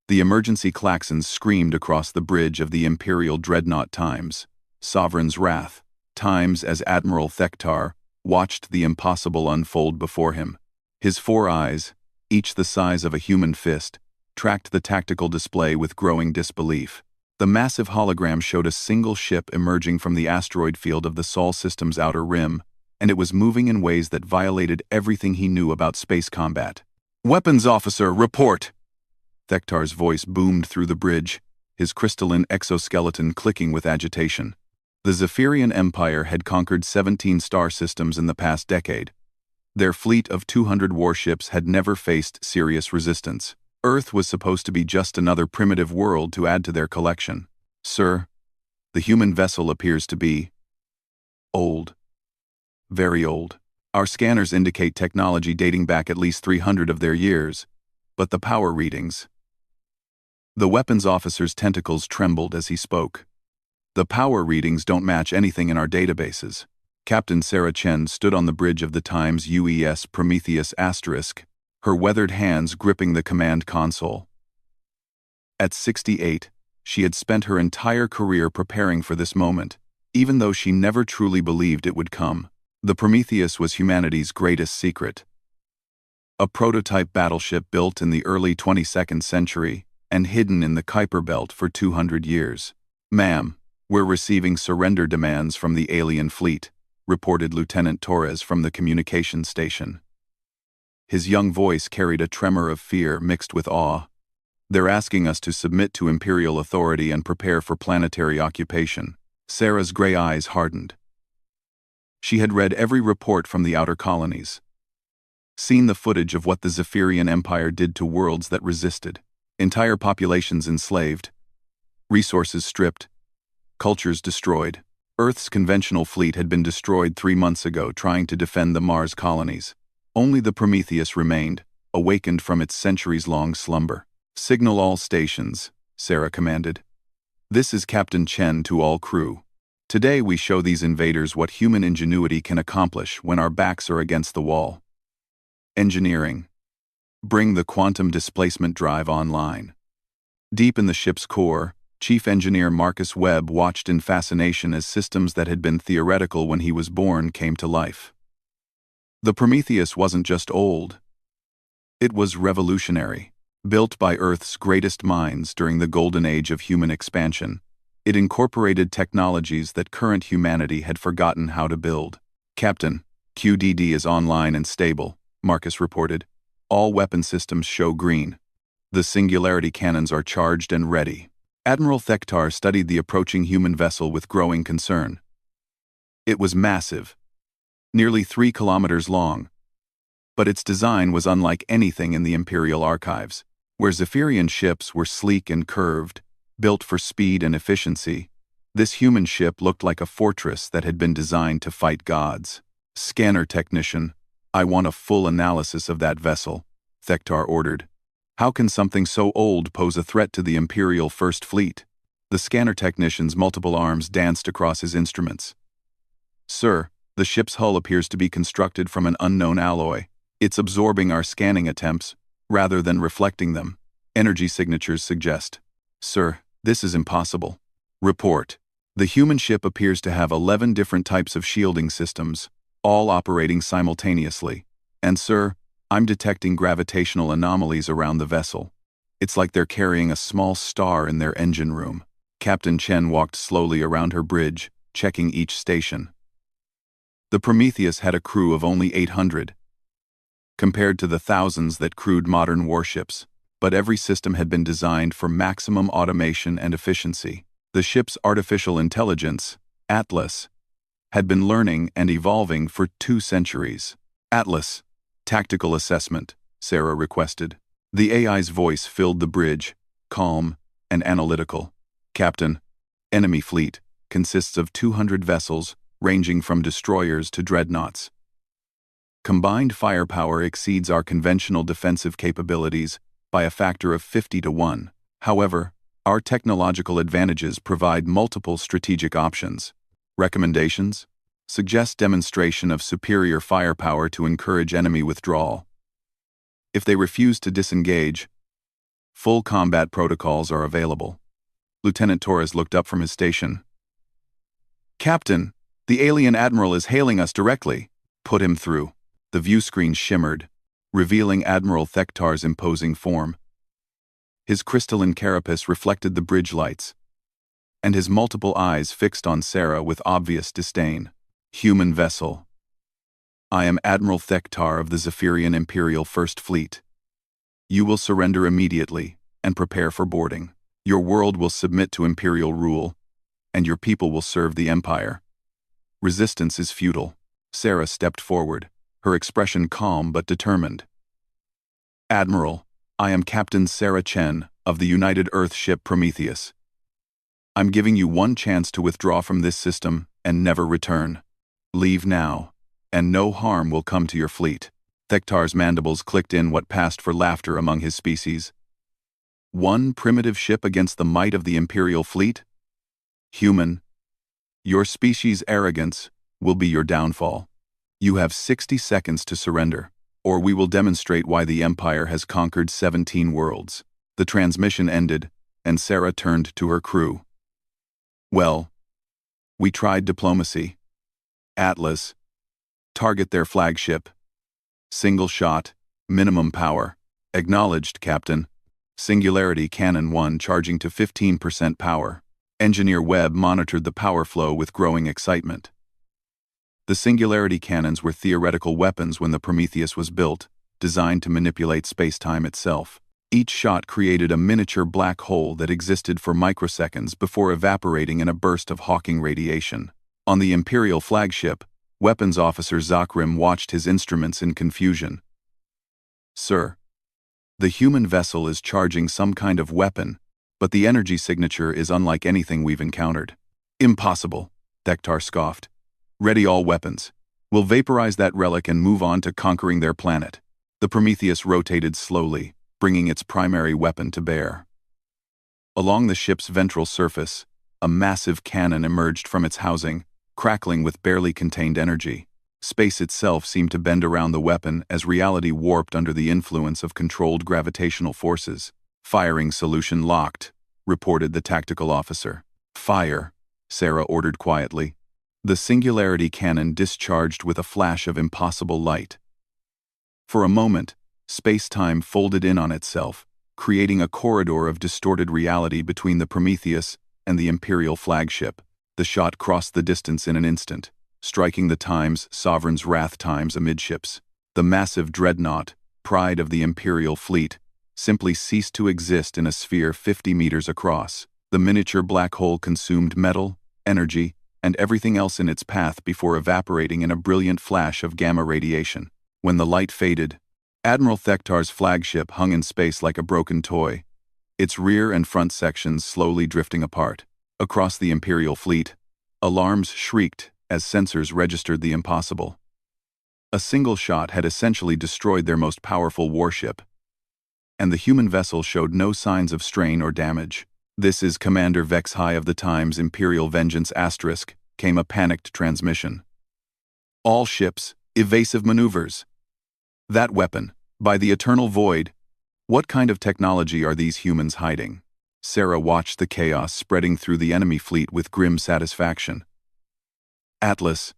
The emergency klaxons screamed across the bridge of the Imperial dreadnought Times. Sovereign's wrath. Times as Admiral Thektar watched the impossible unfold before him. His 4 eyes, each the size of a human fist, tracked the tactical display with growing disbelief. The massive hologram showed a single ship emerging from the asteroid field of the Sol system's outer rim, and it was moving in ways that violated everything he knew about space combat. "Weapons officer, report!" Thektar's voice boomed through the bridge, his crystalline exoskeleton clicking with agitation. The Zephyrian Empire had conquered 17 star systems in the past decade. Their fleet of 200 warships had never faced serious resistance. Earth was supposed to be just another primitive world to add to their collection. "Sir, the human vessel appears to be old. Very old. Our scanners indicate technology dating back at least 300 of their years, but the power readings..." The weapons officer's tentacles trembled as he spoke. "The power readings don't match anything in our databases." Captain Sarah Chen stood on the bridge of the Times UES Prometheus *, her weathered hands gripping the command console. At 68, she had spent her entire career preparing for this moment, even though she never truly believed it would come. The Prometheus was humanity's greatest secret. A prototype battleship built in the early 22nd century and hidden in the Kuiper Belt for 200 years. "Ma'am, we're receiving surrender demands from the alien fleet," reported Lieutenant Torres from the communications station. His young voice carried a tremor of fear mixed with awe. "They're asking us to submit to Imperial authority and prepare for planetary occupation." Sarah's gray eyes hardened. She had read every report from the outer colonies, seen the footage of what the Zephyrian Empire did to worlds that resisted. Entire populations enslaved, resources stripped, cultures destroyed. Earth's conventional fleet had been destroyed 3 months ago trying to defend the Mars colonies. Only the Prometheus remained, awakened from its centuries-long slumber. "Signal all stations," Sarah commanded. "This is Captain Chen to all crew. Today we show these invaders what human ingenuity can accomplish when our backs are against the wall. Engineering. Bring the quantum displacement drive online." Deep in the ship's core, Chief Engineer Marcus Webb watched in fascination as systems that had been theoretical when he was born came to life. The Prometheus wasn't just old. It was revolutionary. Built by Earth's greatest minds during the golden age of human expansion, it incorporated technologies that current humanity had forgotten how to build. "Captain, QDD is online and stable," Marcus reported. "All weapon systems show green. The singularity cannons are charged and ready." Admiral Thektar studied the approaching human vessel with growing concern. It was massive, nearly 3 kilometers long, but its design was unlike anything in the Imperial archives. Where Zephyrian ships were sleek and curved, built for speed and efficiency, this human ship looked like a fortress that had been designed to fight gods. "Scanner technician, I want a full analysis of that vessel," Thektar ordered. "How can something so old pose a threat to the Imperial First Fleet?" The scanner technician's multiple arms danced across his instruments. "Sir, the ship's hull appears to be constructed from an unknown alloy. It's absorbing our scanning attempts, rather than reflecting them. Energy signatures suggest." "Sir, this is impossible." "Report. The human ship appears to have 11 different types of shielding systems, all operating simultaneously. And sir, I'm detecting gravitational anomalies around the vessel. It's like they're carrying a small star in their engine room." Captain Chen walked slowly around her bridge, checking each station. The Prometheus had a crew of only 800, compared to the thousands that crewed modern warships, but every system had been designed for maximum automation and efficiency. The ship's artificial intelligence, Atlas, had been learning and evolving for 2 centuries. "Atlas, tactical assessment," Sarah requested. The AI's voice filled the bridge, calm and analytical. "Captain, enemy fleet consists of 200 vessels, ranging from destroyers to dreadnoughts. Combined firepower exceeds our conventional defensive capabilities by a factor of 50 to 1. However, our technological advantages provide multiple strategic options. Recommendations? Suggest demonstration of superior firepower to encourage enemy withdrawal. If they refuse to disengage, Full combat protocols are available. Lieutenant Torres looked up from his station. Captain, the alien admiral is hailing us directly. Put him through. The view screen shimmered, revealing Admiral Thektar's imposing form. His crystalline carapace reflected the bridge lights, and his multiple eyes fixed on Sarah with obvious disdain. Human vessel. I am Admiral Thektar of the Zephyrian Imperial First Fleet. You will surrender immediately and prepare for boarding. Your world will submit to Imperial rule, and your people will serve the Empire. Resistance is futile. Sarah stepped forward, her expression calm but determined. Admiral, I am Captain Sarah Chen of the United Earth ship Prometheus. I'm giving you one chance to withdraw from this system and never return. Leave now, and no harm will come to your fleet. Thektar's mandibles clicked in what passed for laughter among his species. One primitive ship against the might of the Imperial fleet? Human, your species' arrogance will be your downfall. You have 60 seconds to surrender, or we will demonstrate why the Empire has conquered 17 worlds. The transmission ended, and Sarah turned to her crew. Well, we tried diplomacy. Atlas. Target their flagship. Single shot, minimum power. Acknowledged, Captain. Singularity Cannon 1 charging to 15% power. Engineer Webb monitored the power flow with growing excitement. The Singularity cannons were theoretical weapons when the Prometheus was built, designed to manipulate space-time itself. Each shot created a miniature black hole that existed for microseconds before evaporating in a burst of Hawking radiation. On the Imperial flagship, Weapons Officer Zakrim watched his instruments in confusion. Sir, the human vessel is charging some kind of weapon, but the energy signature is unlike anything we've encountered. Impossible, Thektar scoffed. Ready all weapons. We'll vaporize that relic and move on to conquering their planet. The Prometheus rotated slowly, bringing its primary weapon to bear. Along the ship's ventral surface, a massive cannon emerged from its housing, crackling with barely contained energy. Space itself seemed to bend around the weapon as reality warped under the influence of controlled gravitational forces. Firing solution locked, reported the tactical officer. Fire, Sarah ordered quietly. The Singularity cannon discharged with a flash of impossible light. For a moment, space-time folded in on itself, creating a corridor of distorted reality between the Prometheus and the Imperial flagship. The shot crossed the distance in an instant, striking the Times Sovereign's Wrath Times amidships. The massive dreadnought, pride of the Imperial fleet, simply ceased to exist in a sphere 50 meters across. The miniature black hole consumed metal, energy, and everything else in its path before evaporating in a brilliant flash of gamma radiation. When the light faded, Admiral Thektar's flagship hung in space like a broken toy, its rear and front sections slowly drifting apart. Across the Imperial fleet, alarms shrieked as sensors registered the impossible. A single shot had essentially destroyed their most powerful warship, and the human vessel showed no signs of strain or damage. This is Commander Vexhai of the Times Imperial Vengeance *, came a panicked transmission. All ships, evasive maneuvers. That weapon, by the eternal void. What kind of technology are these humans hiding? Sarah watched the chaos spreading through the enemy fleet with grim satisfaction. Atlas.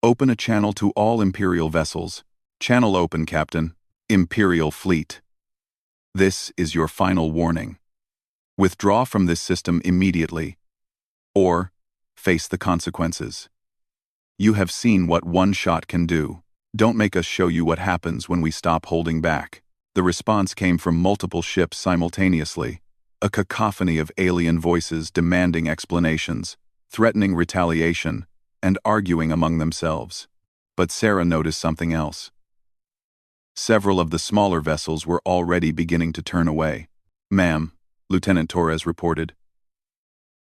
Open a channel to all Imperial vessels. Channel open, Captain. Imperial fleet. This is your final warning. Withdraw from this system immediately, or face the consequences. You have seen what one shot can do. Don't make us show you what happens when we stop holding back. The response came from multiple ships simultaneously, a cacophony of alien voices demanding explanations, threatening retaliation, and arguing among themselves. But Sarah noticed something else. Several of the smaller vessels were already beginning to turn away. Ma'am, Lieutenant Torres reported.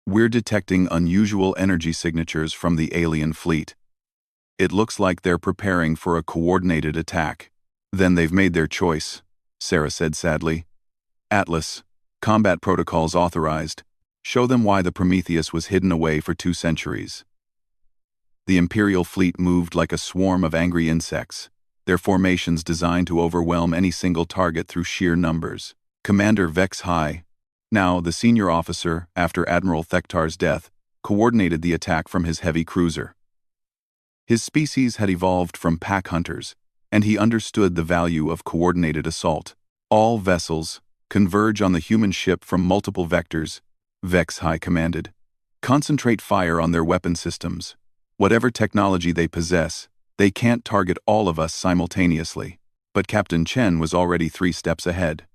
We're detecting unusual energy signatures from the alien fleet. It looks like they're preparing for a coordinated attack. Then they've made their choice, Sarah said sadly. Atlas, combat protocols authorized. Show them why the Prometheus was hidden away for 2 centuries. The Imperial fleet moved like a swarm of angry insects, their formations designed to overwhelm any single target through sheer numbers. Commander Vex High, now the senior officer after Admiral Thektar's death, coordinated the attack from his heavy cruiser. His species had evolved from pack hunters, and he understood the value of coordinated assault. All vessels converge on the human ship from multiple vectors, Vex High commanded. Concentrate fire on their weapon systems. Whatever technology they possess, they can't target all of us simultaneously. But Captain Chen was already 3 steps ahead.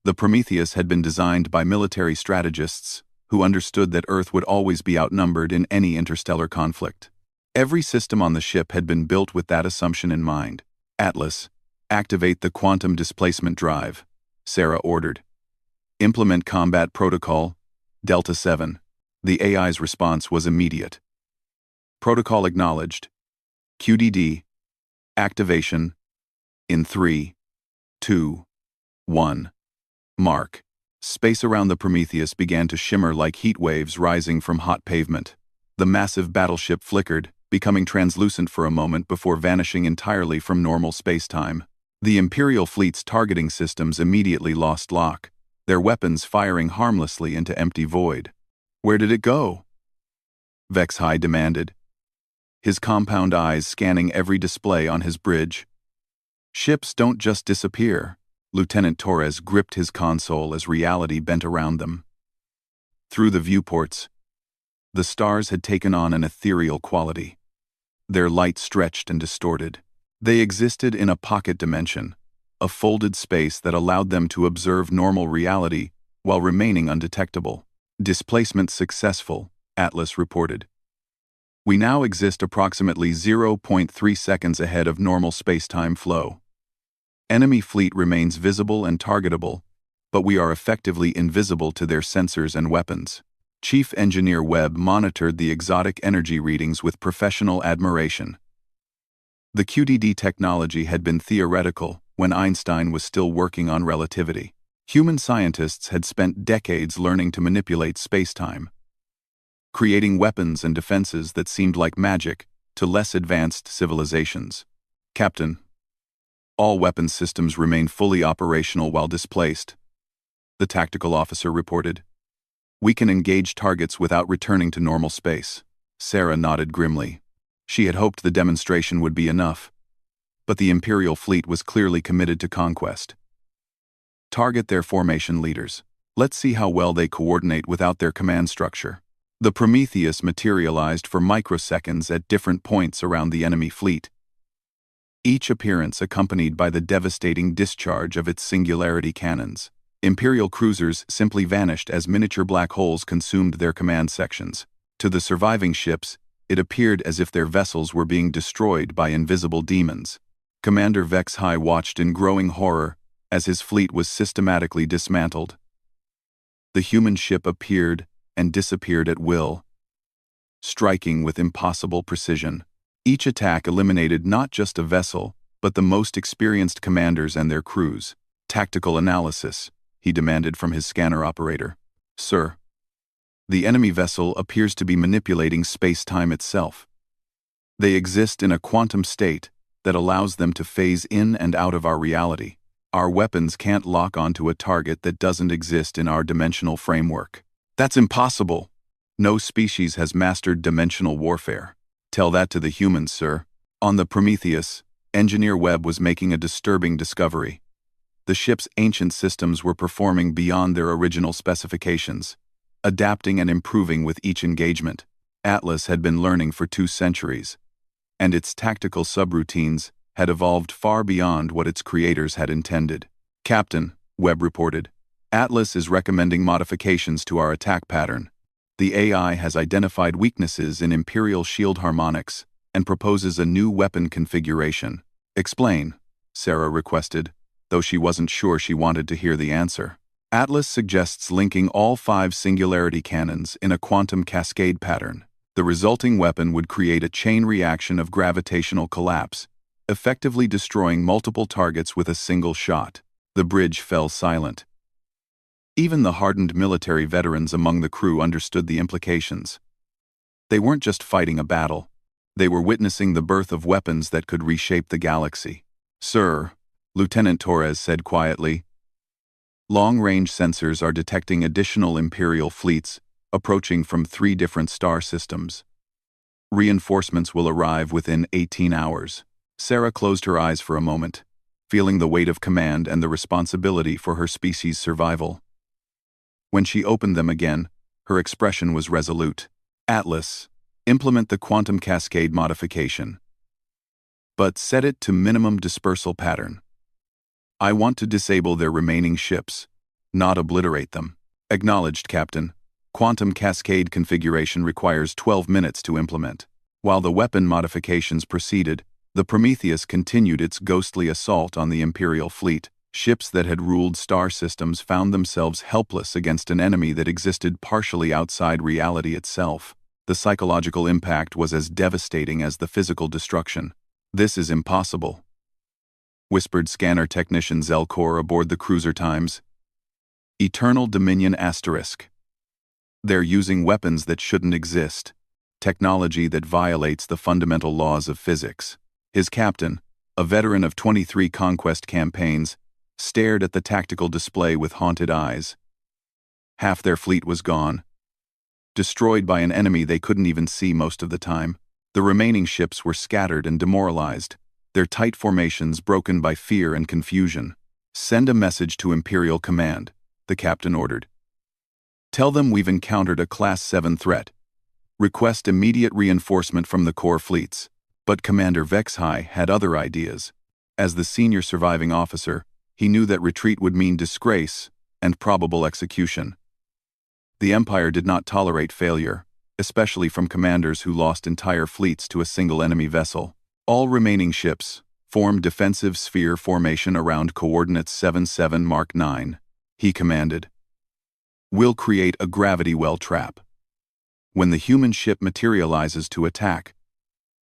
The Prometheus had been designed by military strategists who understood that Earth would always be outnumbered in any interstellar conflict. Every system on the ship had been built with that assumption in mind. Atlas, activate the quantum displacement drive, Sarah ordered. Implement combat protocol, Delta 7. The AI's response was immediate. Protocol acknowledged. QDD. Activation. In 3, 2, 1. Mark. Space around the Prometheus began to shimmer like heat waves rising from hot pavement. The massive battleship flickered, becoming translucent for a moment before vanishing entirely from normal space-time. The Imperial fleet's targeting systems immediately lost lock, their weapons firing harmlessly into empty void. Where did it go? Vex High demanded, his compound eyes scanning every display on his bridge. Ships don't just disappear. Lieutenant Torres gripped his console as reality bent around them. Through the viewports, the stars had taken on an ethereal quality. Their light stretched and distorted. They existed in a pocket dimension, a folded space that allowed them to observe normal reality while remaining undetectable. Displacement successful, Atlas reported. We now exist approximately 0.3 seconds ahead of normal space-time flow. Enemy fleet remains visible and targetable, but we are effectively invisible to their sensors and weapons. Chief Engineer Webb monitored the exotic energy readings with professional admiration. The QDD technology had been theoretical when Einstein was still working on relativity. Human scientists had spent decades learning to manipulate space-time, creating weapons and defenses that seemed like magic to less advanced civilizations. Captain, all weapons systems remain fully operational while displaced, the tactical officer reported. We can engage targets without returning to normal space. Sarah nodded grimly. She had hoped the demonstration would be enough, but the Imperial fleet was clearly committed to conquest. Target their formation leaders. Let's see how well they coordinate without their command structure. The Prometheus materialized for microseconds at different points around the enemy fleet, each appearance accompanied by the devastating discharge of its singularity cannons. Imperial cruisers simply vanished as miniature black holes consumed their command sections. To the surviving ships, it appeared as if their vessels were being destroyed by invisible demons. Commander Vex High watched in growing horror as his fleet was systematically dismantled. The human ship appeared and disappeared at will, striking with impossible precision. Each attack eliminated not just a vessel, but the most experienced commanders and their crews. Tactical analysis, he demanded from his scanner operator. Sir, the enemy vessel appears to be manipulating space-time itself. They exist in a quantum state that allows them to phase in and out of our reality. Our weapons can't lock onto a target that doesn't exist in our dimensional framework. That's impossible. No species has mastered dimensional warfare. Tell that to the humans, sir. On the Prometheus, Engineer Webb was making a disturbing discovery. The ship's ancient systems were performing beyond their original specifications, adapting and improving with each engagement. Atlas had been learning for 2 centuries, and its tactical subroutines had evolved far beyond what its creators had intended. Captain, Webb reported, Atlas is recommending modifications to our attack pattern. The AI has identified weaknesses in Imperial shield harmonics and proposes a new weapon configuration. Explain, Sarah requested, though she wasn't sure she wanted to hear the answer. Atlas suggests linking all 5 singularity cannons in a quantum cascade pattern. The resulting weapon would create a chain reaction of gravitational collapse, effectively destroying multiple targets with a single shot. The bridge fell silent. Even the hardened military veterans among the crew understood the implications. They weren't just fighting a battle. They were witnessing the birth of weapons that could reshape the galaxy. Sir, Lieutenant Torres said quietly, Long-range sensors are detecting additional Imperial fleets approaching from 3 different star systems. Reinforcements will arrive within 18 hours. Sarah closed her eyes for a moment, feeling the weight of command and the responsibility for her species' survival. When she opened them again, her expression was resolute. Atlas, implement the quantum cascade modification. But set it to minimum dispersal pattern. I want to disable their remaining ships, not obliterate them. Acknowledged, Captain. Quantum cascade configuration requires 12 minutes to implement. While the weapon modifications proceeded, the Prometheus continued its ghostly assault on the Imperial fleet. Ships that had ruled star systems found themselves helpless against an enemy that existed partially outside reality itself. The psychological impact was as devastating as the physical destruction. "This is impossible," whispered scanner technician Zelkor aboard the cruiser Times. "Eternal Dominion **. They're using weapons that shouldn't exist. Technology that violates the fundamental laws of physics." His captain, a veteran of 23 conquest campaigns, stared at the tactical display with haunted eyes. Half their fleet was gone, destroyed by an enemy they couldn't even see most of the time. The remaining ships were scattered and demoralized, their tight formations broken by fear and confusion. "Send a message to Imperial Command," the captain ordered. "Tell them we've encountered a Class 7 threat. Request immediate reinforcement from the core fleets." But Commander Vexhai had other ideas. As the senior surviving officer, he knew that retreat would mean disgrace and probable execution. The Empire did not tolerate failure, especially from commanders who lost entire fleets to a single enemy vessel. All remaining ships formed defensive sphere formation around coordinates 77 Mark 9, he commanded. "We'll create a gravity well trap. When the human ship materializes to attack,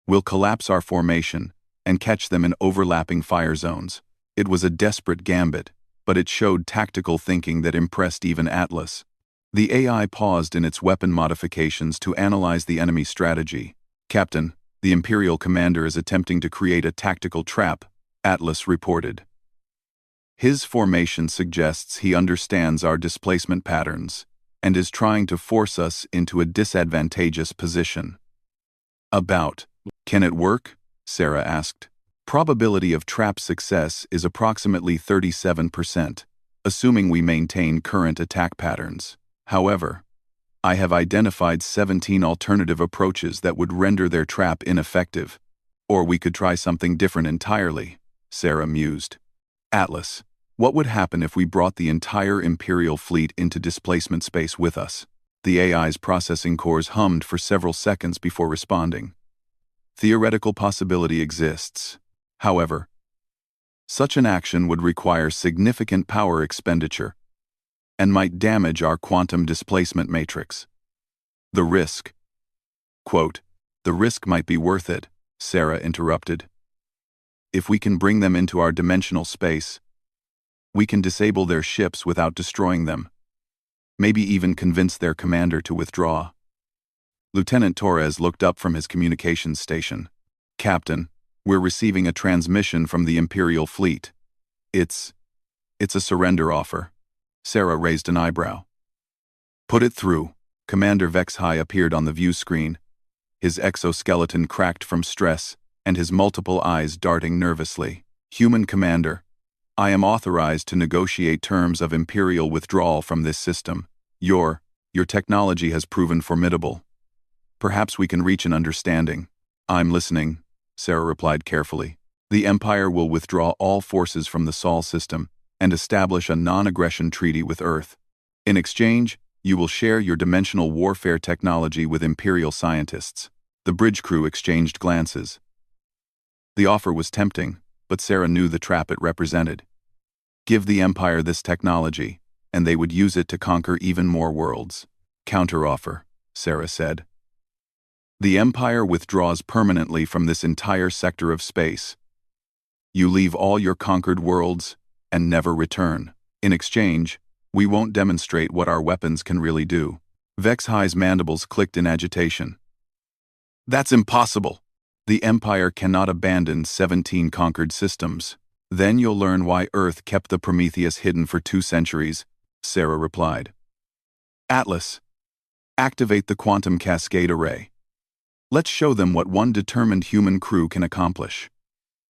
we'll collapse our formation and catch them in overlapping fire zones." It was a desperate gambit, but it showed tactical thinking that impressed even Atlas. The AI paused in its weapon modifications to analyze the enemy strategy. "Captain, the Imperial commander is attempting to create a tactical trap," Atlas reported. "His formation suggests he understands our displacement patterns and is trying to force us into a disadvantageous position." Can it work?" Sarah asked. "Probability of trap success is approximately 37%, assuming we maintain current attack patterns. However, I have identified 17 alternative approaches that would render their trap ineffective. Or we could try something different entirely," Sarah mused. "Atlas, what would happen if we brought the entire Imperial fleet into displacement space with us?" The AI's processing cores hummed for several seconds before responding. "Theoretical possibility exists. However, such an action would require significant power expenditure and might damage our quantum displacement matrix. The risk." Quote, "The risk might be worth it," Sarah interrupted. "If we can bring them into our dimensional space, we can disable their ships without destroying them. Maybe even convince their commander to withdraw." Lieutenant Torres looked up from his communications station. "Captain, we're receiving a transmission from the Imperial fleet. It's a surrender offer." Sarah raised an eyebrow. "Put it through." Commander Vexhai appeared on the view screen, his exoskeleton cracked from stress and his multiple eyes darting nervously. "Human Commander, I am authorized to negotiate terms of Imperial withdrawal from this system. Your technology has proven formidable. Perhaps we can reach an understanding." "I'm listening," Sarah replied carefully. "The Empire will withdraw all forces from the Sol system and establish a non-aggression treaty with Earth. In exchange, you will share your dimensional warfare technology with Imperial scientists." The bridge crew exchanged glances. The offer was tempting, but Sarah knew the trap it represented. Give the Empire this technology, and they would use it to conquer even more worlds. "Counteroffer," Sarah said. "The Empire withdraws permanently from this entire sector of space. You leave all your conquered worlds and never return. In exchange, we won't demonstrate what our weapons can really do." Vexhai's mandibles clicked in agitation. "That's impossible. The Empire cannot abandon 17 conquered systems. Then you'll learn why Earth kept the Prometheus hidden for 2 centuries, Sarah replied. Atlas, activate the quantum cascade array. Let's show them what one determined human crew can accomplish.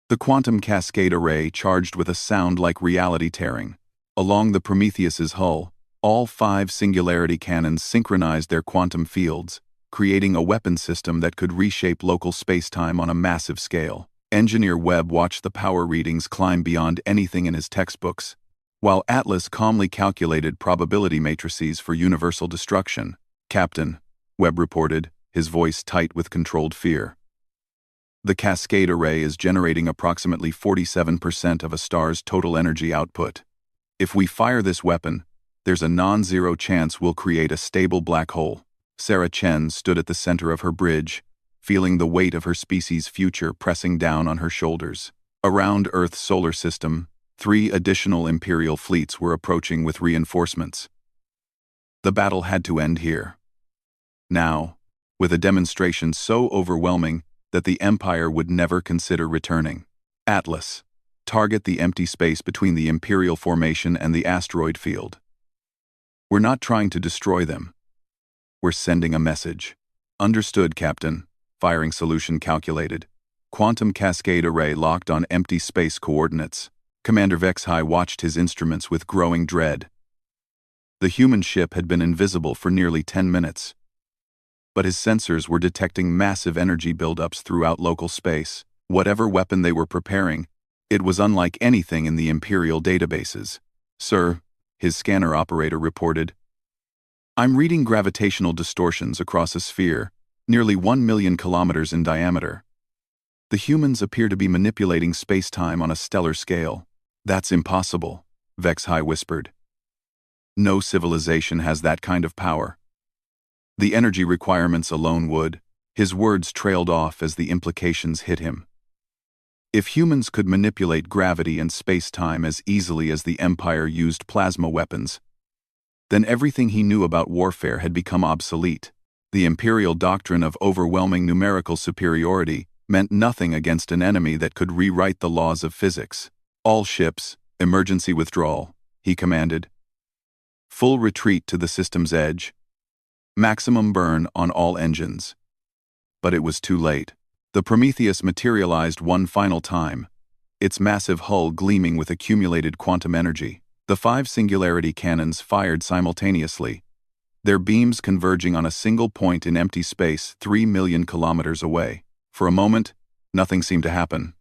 The quantum cascade array charged with a sound like reality tearing. Along the Prometheus's hull, all 5 singularity cannons synchronized their quantum fields, creating a weapon system that could reshape local space-time on a massive scale. Engineer Webb watched the power readings climb beyond anything in his textbooks, while Atlas calmly calculated probability matrices for universal destruction. Captain, Webb reported, his voice tight with controlled fear. The cascade array is generating approximately 47% of a star's total energy output. If we fire this weapon, there's a non-zero chance we'll create a stable black hole. Sarah Chen stood at the center of her bridge, feeling the weight of her species' future pressing down on her shoulders. Around Earth's solar system, 3 additional Imperial fleets were approaching with reinforcements. The battle had to end here. Now, with a demonstration so overwhelming that the Empire would never consider returning. Atlas, target the empty space between the Imperial formation and the asteroid field. We're not trying to destroy them. We're sending a message. Understood, Captain. Firing solution calculated. Quantum cascade array locked on empty space coordinates. Commander Vexhai watched his instruments with growing dread. The human ship had been invisible for nearly 10 minutes. But his sensors were detecting massive energy buildups throughout local space. Whatever weapon they were preparing, it was unlike anything in the Imperial databases. Sir, his scanner operator reported, I'm reading gravitational distortions across a sphere, nearly 1 million kilometers in diameter. The humans appear to be manipulating space-time on a stellar scale. That's impossible, Vexhai whispered. No civilization has that kind of power. The energy requirements alone would. His words trailed off as the implications hit him. If humans could manipulate gravity and space-time as easily as the Empire used plasma weapons, then everything he knew about warfare had become obsolete. The Imperial doctrine of overwhelming numerical superiority meant nothing against an enemy that could rewrite the laws of physics. All ships, emergency withdrawal, he commanded. Full retreat to the system's edge. Maximum burn on all engines. But it was too late. The Prometheus materialized one final time, its massive hull gleaming with accumulated quantum energy. The 5 singularity cannons fired simultaneously, their beams converging on a single point in empty space 3 million kilometers away. For a moment, nothing seemed to happen.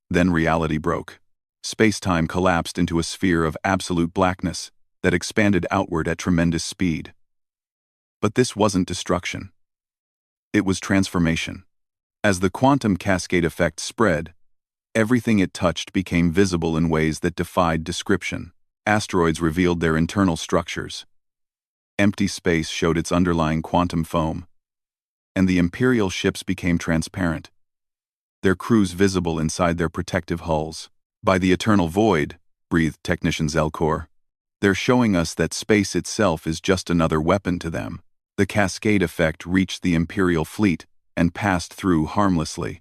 Then reality broke. Space-time collapsed into a sphere of absolute blackness that expanded outward at tremendous speed. But this wasn't destruction. It was transformation. As the quantum cascade effect spread, everything it touched became visible in ways that defied description. Asteroids revealed their internal structures. Empty space showed its underlying quantum foam. And the Imperial ships became transparent, their crews visible inside their protective hulls. By the eternal void, breathed Technician Zelkor, they're showing us that space itself is just another weapon to them. The cascade effect reached the Imperial fleet and passed through harmlessly.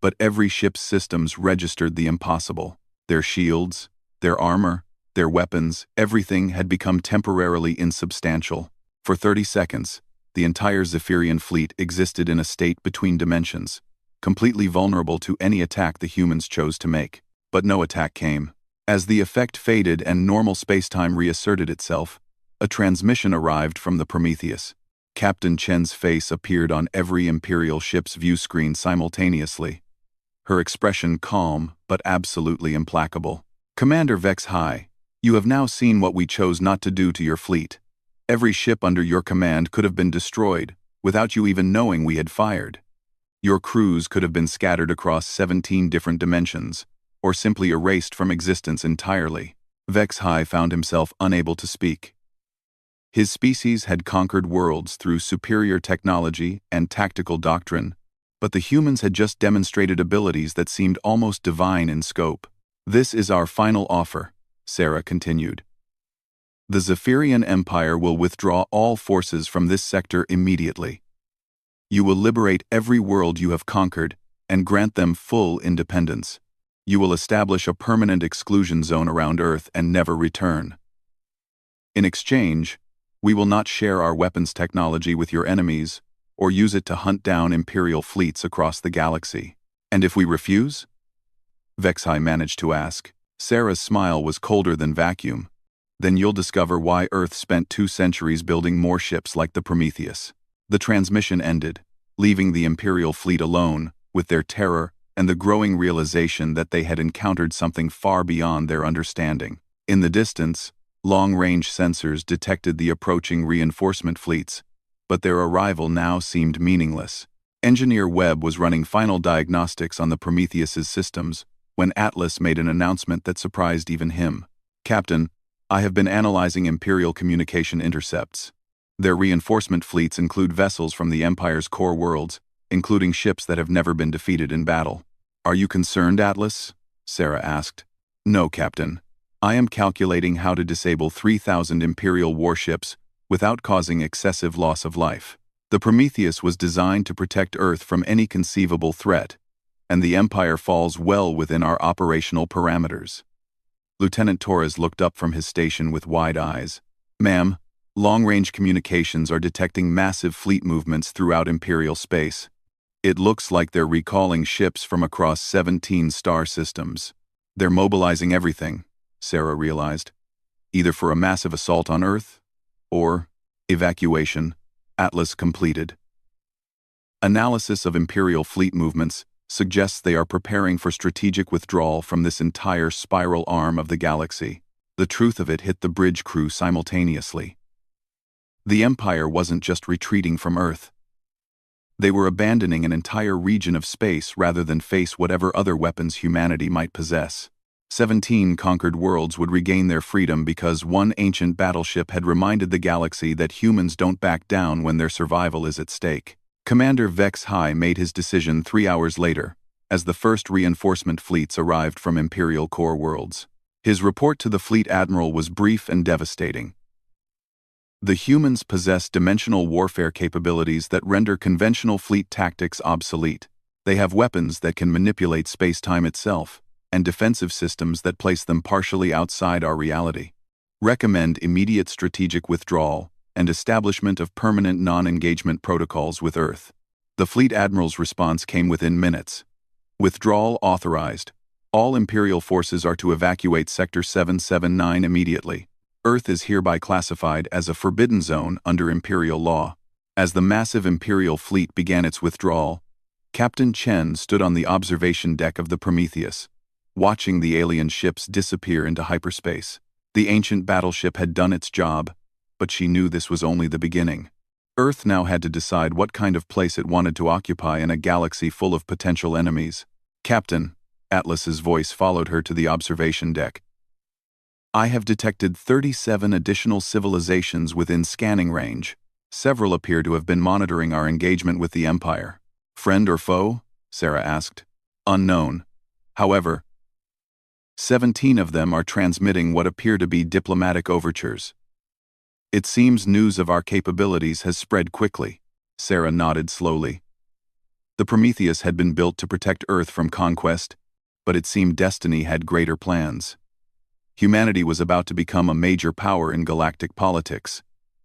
But every ship's systems registered the impossible. Their shields, their armor, their weapons, everything had become temporarily insubstantial. For 30 seconds, the entire Zephyrian fleet existed in a state between dimensions, completely vulnerable to any attack the humans chose to make. But no attack came. As the effect faded and normal spacetime reasserted itself, a transmission arrived from the Prometheus. Captain Chen's face appeared on every Imperial ship's view screen simultaneously, her expression calm but absolutely implacable. Commander Vexhai, you have now seen what we chose not to do to your fleet. Every ship under your command could have been destroyed, without you even knowing we had fired. Your crews could have been scattered across 17 different dimensions, or simply erased from existence entirely. Vexhai found himself unable to speak. His species had conquered worlds through superior technology and tactical doctrine, but the humans had just demonstrated abilities that seemed almost divine in scope. This is our final offer, Sarah continued. The Zephyrian Empire will withdraw all forces from this sector immediately. You will liberate every world you have conquered and grant them full independence. You will establish a permanent exclusion zone around Earth and never return. In exchange, we will not share our weapons technology with your enemies or use it to hunt down Imperial fleets across the galaxy. And if we refuse? Vexhai managed to ask. Sarah's smile was colder than vacuum. Then you'll discover why Earth spent 2 centuries building more ships like the Prometheus. The transmission ended, leaving the Imperial fleet alone, with their terror and the growing realization that they had encountered something far beyond their understanding. In the distance, long-range sensors detected the approaching reinforcement fleets, but their arrival now seemed meaningless. Engineer Webb was running final diagnostics on the Prometheus's systems when Atlas made an announcement that surprised even him. "Captain, I have been analyzing Imperial communication intercepts. Their reinforcement fleets include vessels from the Empire's core worlds, including ships that have never been defeated in battle." "Are you concerned, Atlas?" Sarah asked. "No, Captain. I am calculating how to disable 3,000 Imperial warships without causing excessive loss of life. The Prometheus was designed to protect Earth from any conceivable threat, and the Empire falls well within our operational parameters." Lieutenant Torres looked up from his station with wide eyes. "Ma'am, long-range communications are detecting massive fleet movements throughout Imperial space. It looks like they're recalling ships from across 17 star systems. They're mobilizing everything," Sarah realized, "either for a massive assault on Earth or evacuation." Atlas completed. Analysis of Imperial fleet movements suggests they are preparing for strategic withdrawal from this entire spiral arm of the galaxy. The truth of it hit the bridge crew simultaneously. The Empire wasn't just retreating from Earth. They were abandoning an entire region of space rather than face whatever other weapons humanity might possess. 17 conquered worlds would regain their freedom because one ancient battleship had reminded the galaxy that humans don't back down when their survival is at stake. Commander Vexhai made his decision 3 hours later, as the first reinforcement fleets arrived from Imperial core worlds. His report to the fleet admiral was brief and devastating. "The humans possess dimensional warfare capabilities that render conventional fleet tactics obsolete. They have weapons that can manipulate space-time itself, and defensive systems that place them partially outside our reality. Recommend immediate strategic withdrawal and establishment of permanent non-engagement protocols with Earth." The fleet admiral's response came within minutes. "Withdrawal authorized. All Imperial forces are to evacuate Sector 779 immediately. Earth is hereby classified as a forbidden zone under Imperial law." As the massive Imperial fleet began its withdrawal, Captain Chen stood on the observation deck of the Prometheus, watching the alien ships disappear into hyperspace. The ancient battleship had done its job, but she knew this was only the beginning. Earth now had to decide what kind of place it wanted to occupy in a galaxy full of potential enemies. "Captain," Atlas's voice followed her to the observation deck, "I have detected 37 additional civilizations within scanning range. Several appear to have been monitoring our engagement with the Empire." "Friend or foe?" Sarah asked. "Unknown. However, 17 of them are transmitting what appear to be diplomatic overtures. It seems news of our capabilities has spread quickly." Sarah nodded slowly. The Prometheus had been built to protect Earth from conquest, but it seemed destiny had greater plans. Humanity was about to become a major power in galactic politics,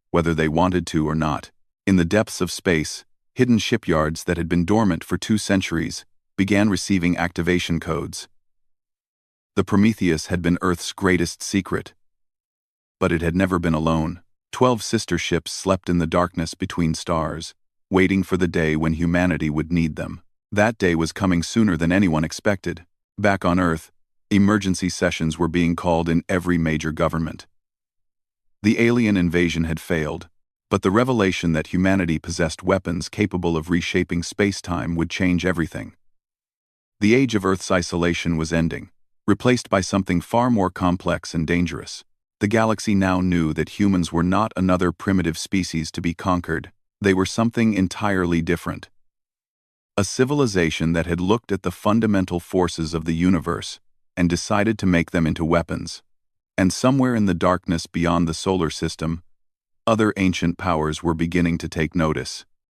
whether they wanted to or not. In the depths of space, hidden shipyards that had been dormant for 2 centuries began receiving activation codes. The Prometheus had been Earth's greatest secret, but it had never been alone. 12 sister ships slept in the darkness between stars, waiting for the day when humanity would need them. That day was coming sooner than anyone expected. Back on Earth, emergency sessions were being called in every major government. The alien invasion had failed, but the revelation that humanity possessed weapons capable of reshaping space-time would change everything. The age of Earth's isolation was ending, replaced by something far more complex and dangerous. The galaxy now knew that humans were not another primitive species to be conquered. They were something entirely different. A civilization that had looked at the fundamental forces of the universe and decided to make them into weapons. And somewhere in the darkness beyond the solar system, other ancient powers were beginning to take notice.